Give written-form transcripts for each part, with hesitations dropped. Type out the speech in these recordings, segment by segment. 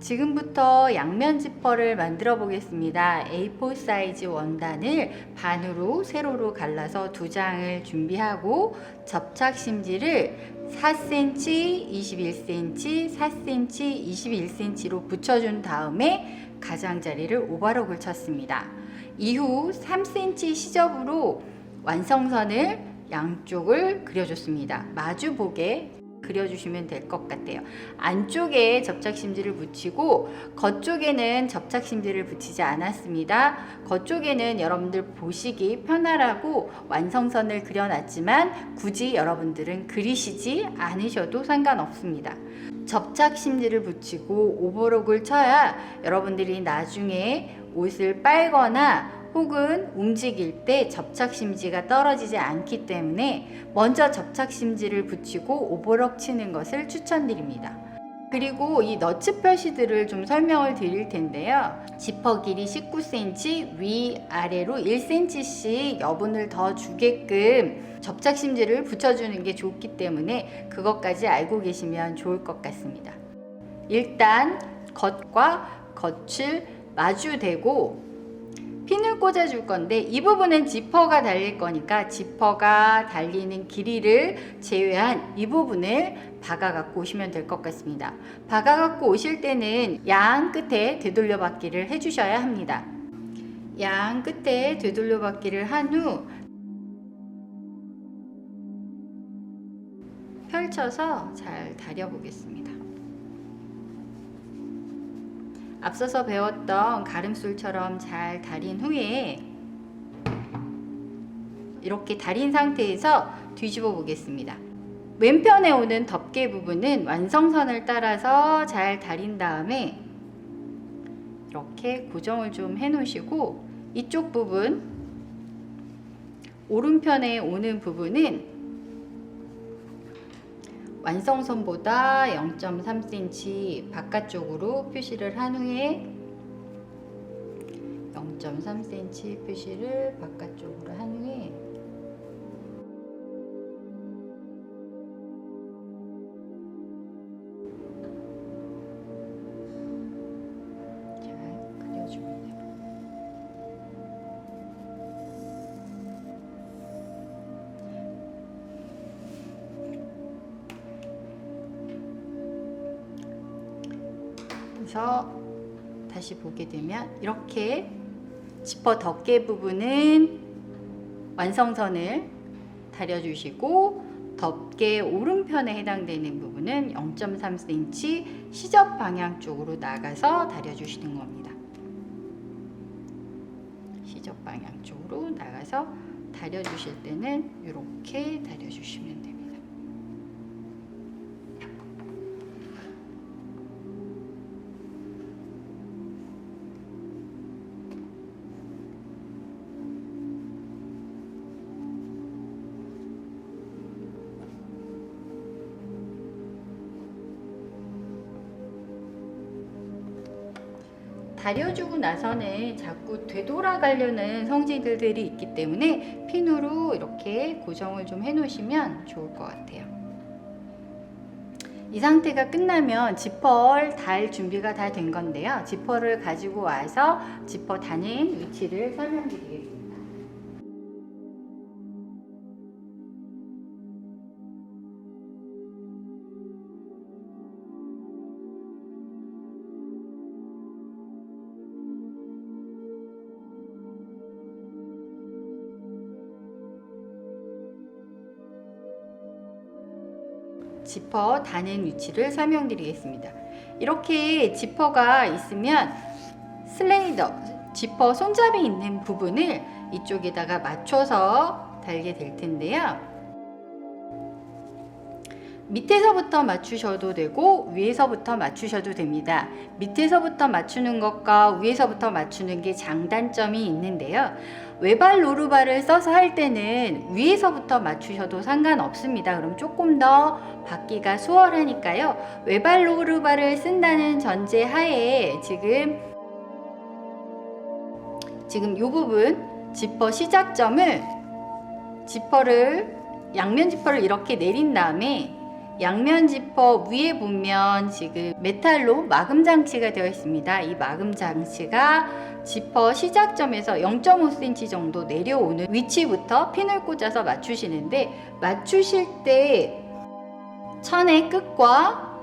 지금부터 양면 지퍼를 만들어 보겠습니다. A4 사이즈 원단을 반으로 세로로 갈라서 2장을 준비하고 접착 심지를 4cm, 21cm, 4cm, 21cm로 붙여준 다음에 가장자리를 오버록을 쳤습니다. 이후 3cm 시접으로 완성선을 양쪽을 그려줬습니다. 마주보게 그려주시면 될 것 같아요. 안쪽에 접착심지를 붙이고 겉쪽에는 접착심지를 붙이지 않았습니다. 겉쪽에는 여러분들 보시기 편하라고 완성선을 그려놨지만 굳이 여러분들은 그리시지 않으셔도 상관없습니다. 접착심지를 붙이고 오버록을 쳐야 여러분들이 나중에 옷을 빨거나 혹은 움직일 때 접착심지가 떨어지지 않기 때문에 먼저 접착심지를 붙이고 오버록 치는 것을 추천드립니다. 그리고 이 너츠 표시들을 좀 설명을 드릴 텐데요. 지퍼 길이 19cm, 위아래로 1cm씩 여분을 더 주게끔 접착심지를 붙여주는 게 좋기 때문에 그것까지 알고 계시면 좋을 것 같습니다. 일단 겉과 겉을 마주대고 핀을 꽂아줄 건데 이 부분은 지퍼가 달릴 거니까 지퍼가 달리는 길이를 제외한 이 부분을 박아 갖고 오시면 될 것 같습니다. 박아 갖고 오실 때는 양 끝에 되돌려 받기를 해주셔야 합니다. 양 끝에 되돌려 받기를 한 후 펼쳐서 잘 다려 보겠습니다. 앞서서 배웠던 가름술처럼 잘 다린 후에 이렇게 다린 상태에서 뒤집어 보겠습니다. 왼편에 오는 덮개 부분은 완성선을 따라서 잘 다린 다음에 이렇게 고정을 좀 해 놓으시고 이쪽 부분 오른편에 오는 부분은 완성선보다 0.3cm 바깥쪽으로 표시를 한 후에 0.3cm 표시를 바깥쪽으로 한 후에 잘 그려주면 돼요. 그래서 다시 보게 되면 이렇게 지퍼 덮개 부분은 완성선을 다려주시고 덮개 오른편에 해당되는 부분은 0.3cm 시접 방향 쪽으로 나가서 다려주시는 겁니다. 시접 방향 쪽으로 나가서 다려주실 때는 이렇게 다려주시면 됩니다. 다려주고 나서는 자꾸 되돌아가려는 성질들이 있기 때문에 핀으로 이렇게 고정을 좀 해 놓으시면 좋을 것 같아요. 이 상태가 끝나면 지퍼를 달 준비가 다 된 건데요. 지퍼를 가지고 와서 지퍼 다는 위치를 설명드리겠습니다. 지퍼 다는 위치를 설명드리겠습니다. 이렇게 지퍼가 있으면 슬레이더, 지퍼 손잡이 있는 부분을 이쪽에다가 맞춰서 달게 될 텐데요. 밑에서부터 맞추셔도 되고 위에서부터 맞추셔도 됩니다. 밑에서부터 맞추는 것과 위에서부터 맞추는 게 장단점이 있는데요. 외발 노루발을 써서 할 때는 위에서부터 맞추셔도 상관없습니다. 그럼 조금 더 받기가 수월하니까요. 외발 노루발을 쓴다는 전제 하에 지금 이 부분 지퍼 시작점을 양면 지퍼를 이렇게 내린 다음에 양면 지퍼 위에 보면 지금 메탈로 마금 장치가 되어 있습니다. 이 마금 장치가 지퍼 시작점에서 0.5cm 정도 내려오는 위치부터 핀을 꽂아서 맞추시는데, 맞추실 때 천의 끝과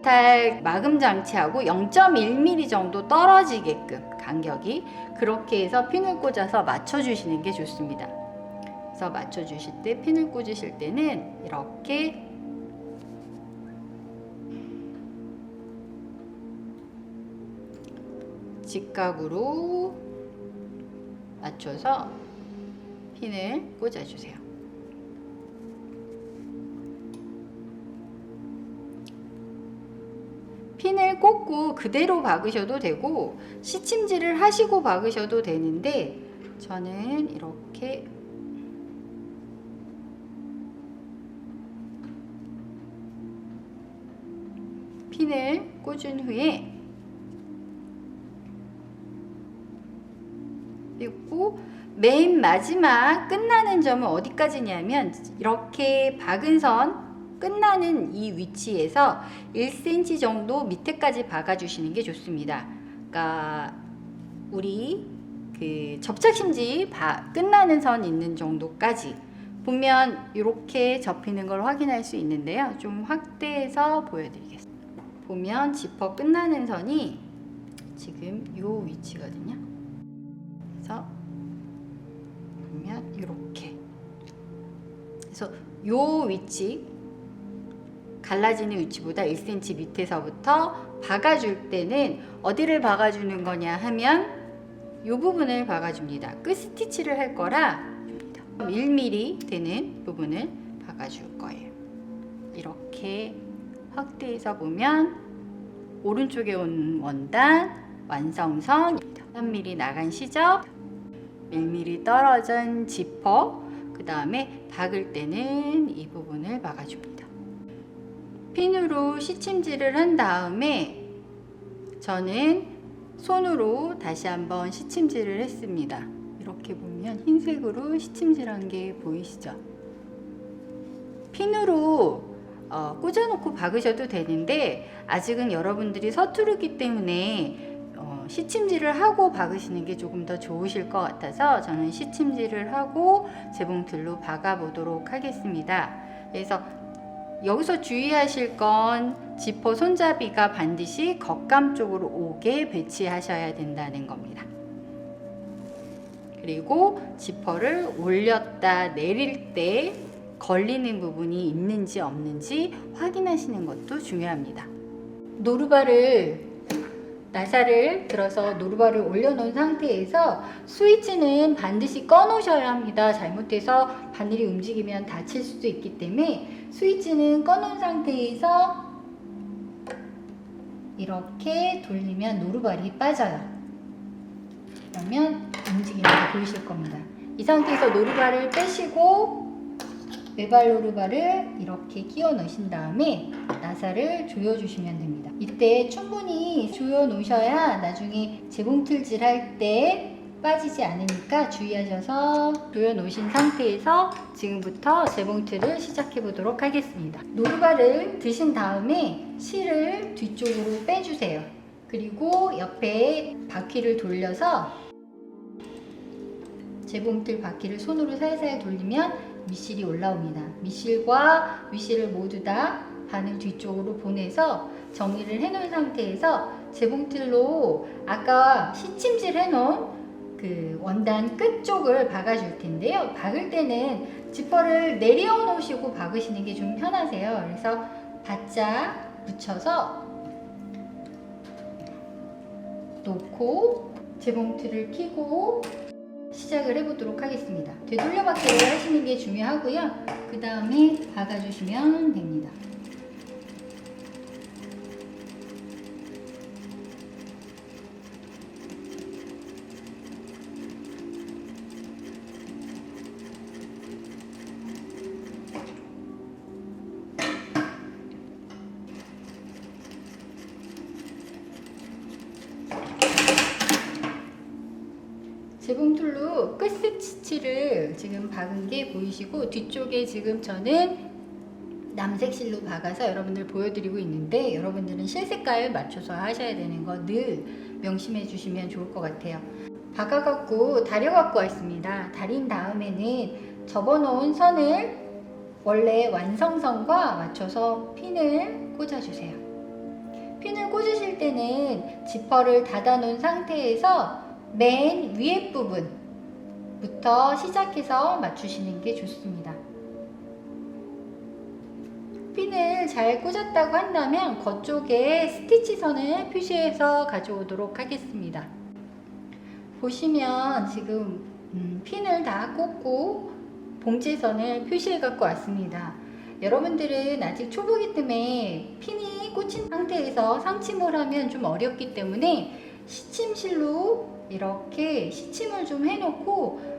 메탈 마금 장치하고 0.1mm 정도 떨어지게끔 간격이, 그렇게 해서 핀을 꽂아서 맞춰주시는 게 좋습니다. 그래서 맞춰주실 때, 핀을 꽂으실 때는 이렇게 직각으로 맞춰서 핀을 꽂아주세요. 핀을 꽂고 그대로 박으셔도 되고 시침질을 하시고 박으셔도 되는데, 저는 이렇게 핀을 꽂은 후에, 그리고 맨 마지막 끝나는 점은 어디까지냐면, 이렇게 박은 선 끝나는 이 위치에서 1cm 정도 밑에까지 박아 주시는 게 좋습니다. 그러니까 우리 그 접착심지 끝나는 선 있는 정도까지 보면 이렇게 접히는 걸 확인할 수 있는데요. 좀 확대해서 보여드리겠습니다. 보면 지퍼 끝나는 선이 지금 이 위치거든요. 그래서 보면 이렇게, 그래서 이 위치, 갈라지는 위치보다 1cm 밑에서부터 박아줄 때는 어디를 박아주는 거냐 하면 이 부분을 박아줍니다. 끝 스티치를 할 거라 1mm 되는 부분을 박아줄 거예요. 이렇게 확대해서 보면 오른쪽에 온 원단 완성선입니다. 3mm 나간 시접, 1mm 떨어진 지퍼, 그 다음에 박을 때는 이 부분을 박아줍니다. 핀으로 시침질을 한 다음에 저는 손으로 다시 한번 시침질을 했습니다. 이렇게 보면 흰색으로 시침질한 게 보이시죠? 핀으로 꽂아놓고 박으셔도 되는데, 아직은 여러분들이 서투르기 때문에 시침질을 하고 박으시는 게 조금 더 좋으실 것 같아서 저는 시침질을 하고 재봉틀로 박아 보도록 하겠습니다. 그래서 여기서 주의하실 건 지퍼 손잡이가 반드시 겉감 쪽으로 오게 배치하셔야 된다는 겁니다. 그리고 지퍼를 올렸다 내릴 때 걸리는 부분이 있는지 없는지 확인하시는 것도 중요합니다. 노루발을, 나사를 들어서 노루발을 올려놓은 상태에서 스위치는 반드시 꺼 놓으셔야 합니다. 잘못해서 바늘이 움직이면 다칠 수도 있기 때문에 스위치는 꺼 놓은 상태에서 이렇게 돌리면 노루발이 빠져요. 그러면 움직이는 게 보이실 겁니다. 이 상태에서 노루발을 빼시고 외발 노루발을 이렇게 끼워 넣으신 다음에 나사를 조여 주시면 됩니다. 이때 충분히 조여 놓으셔야 나중에 재봉틀질 할 때 빠지지 않으니까 주의하셔서 조여 놓으신 상태에서 지금부터 재봉틀을 시작해 보도록 하겠습니다. 노루발을 드신 다음에 실을 뒤쪽으로 빼주세요. 그리고 옆에 바퀴를 돌려서 재봉틀 바퀴를 손으로 살살 돌리면 밑실이 올라옵니다. 밑실과 윗실을 모두 다 바늘 뒤쪽으로 보내서 정리를 해 놓은 상태에서 재봉틀로 아까 시침질 해 놓은 그 원단 끝 쪽을 박아 줄 텐데요. 박을 때는 지퍼를 내려 놓으시고 박으시는 게 좀 편하세요. 그래서 바짝 붙여서 놓고 재봉틀을 켜고 시작을 해보도록 하겠습니다. 되돌려박기를 하시는 게 중요하고요. 그 다음에 박아주시면 됩니다. 재봉틀로 끝 스티치를 지금 박은 게 보이시고, 뒤쪽에 지금 저는 남색 실로 박아서 여러분들 보여드리고 있는데, 여러분들은 실색깔 맞춰서 하셔야 되는 거 늘 명심해 주시면 좋을 것 같아요. 박아갖고 다려갖고 왔습니다. 다린 다음에는 접어놓은 선을 원래 완성선과 맞춰서 핀을 꽂아주세요. 핀을 꽂으실 때는 지퍼를 닫아 놓은 상태에서 맨 위에 부분부터 시작해서 맞추시는 게 좋습니다. 핀을 잘 꽂았다고 한다면 겉쪽에 스티치 선을 표시해서 가져오도록 하겠습니다. 보시면 지금 핀을 다 꽂고 봉제선을 표시해 갖고 왔습니다. 여러분들은 아직 초보기 때문에 핀이 꽂힌 상태에서 상침을 하면 좀 어렵기 때문에 시침실로 이렇게 시침을 좀 해놓고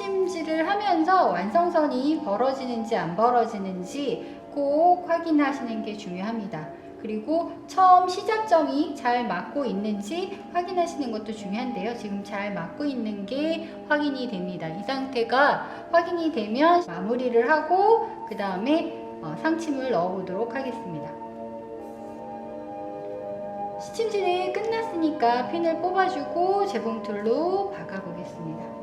시침질을 하면서 완성선이 벌어지는지 안 벌어지는지 꼭 확인하시는 게 중요합니다. 그리고 처음 시작점이 잘 맞고 있는지 확인하시는 것도 중요한데요. 지금 잘 맞고 있는 게 확인이 됩니다. 이 상태가 확인이 되면 마무리를 하고 그 다음에 상침을 넣어 보도록 하겠습니다. 시침질이 끝났으니까 핀을 뽑아주고 재봉틀로 박아 보겠습니다.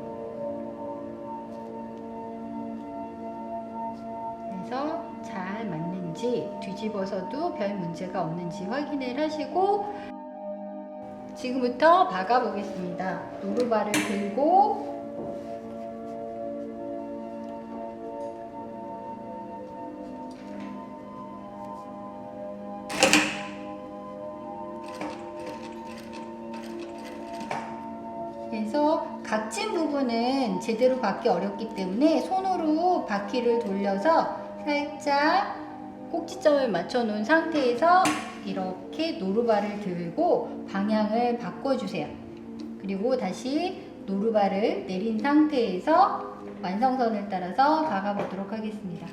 그래서 잘 맞는지 뒤집어서도 별 문제가 없는지 확인을 하시고 지금부터 박아 보겠습니다. 노루발을 들고 그래서 각진 부분은 제대로 박기 어렵기 때문에 손으로 바퀴를 돌려서 살짝 꼭지점을 맞춰 놓은 상태에서 이렇게 노루발을 들고 방향을 바꿔주세요. 그리고 다시 노루발을 내린 상태에서 완성선을 따라서 박아 보도록 하겠습니다.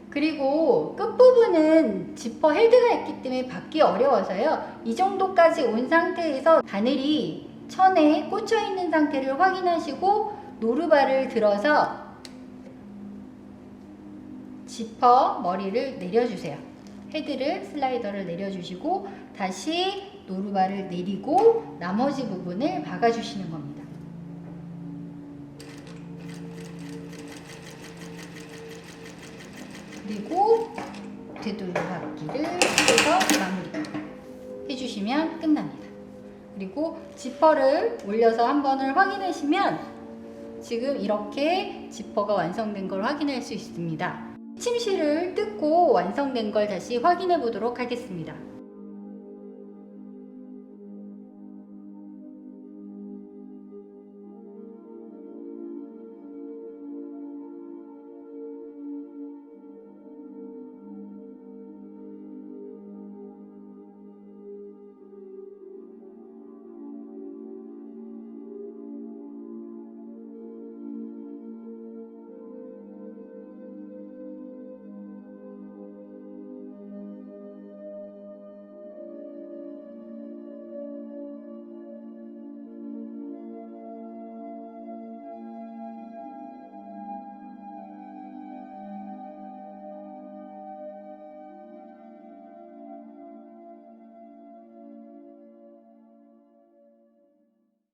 그리고 끝부분은 지퍼 헤드가 있기 때문에 받기 어려워서요. 이 정도까지 온 상태에서 바늘이 천에 꽂혀 있는 상태를 확인하시고 노루발을 들어서 지퍼 머리를 내려주세요. 헤드를 슬라이더를 내려주시고 다시 노루발을 내리고 나머지 부분을 박아주시는 겁니다. 그리고 되돌려 박기를 해서 마무리 해주시면 끝납니다. 그리고 지퍼를 올려서 한 번을 확인하시면 지금 이렇게 지퍼가 완성된 걸 확인할 수 있습니다. 침실을 뜯고 완성된 걸 다시 확인해 보도록 하겠습니다.